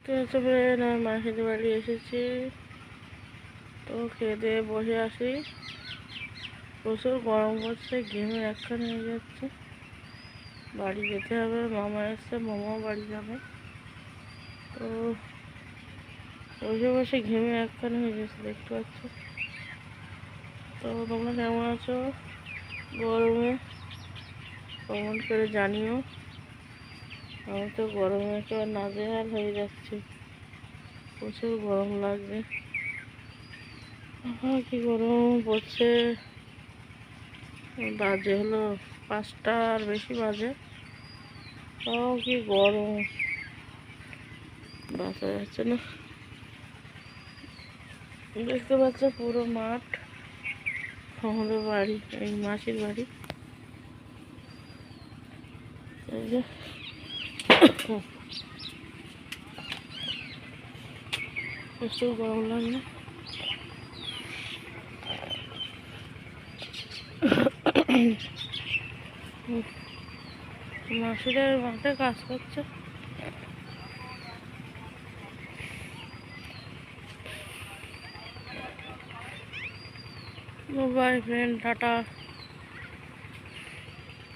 তো হচ্ছে ফ্রেন্ড, আমি মাসিদের বাড়ি এসেছি। তো খেয়ে দিয়ে বসে আসি। প্রচুর গরম পড়ছে, ঘেমে একখান হয়ে যাচ্ছে। বাড়ি যেতে হবে, মামা এসছে, মামাও বাড়ি যাবে। তো বসে বসে ঘেমে একখান হয়ে গেছে, দেখতে পাচ্ছ। তো তোমরা কেমন আছো গরমে কমেন্ট করে জানিও। আমি তো গরমে একেবারে নাজেহাল হয়ে যাচ্ছি, প্রচুর গরম লাগছে। কি গরম পড়ছে। বাজে হলো 5টার বেশি বাজে, তাও কি গরম, বাঁচা যাচ্ছে না। দেখতে পাচ্ছ পুরো মাঠ, আমাদের বাড়ি, এই মাসির বাড়ি। এই যে প্রচুর গরম লাগে। মাসিরা মাঠে কাজ করছে। By friend, tata.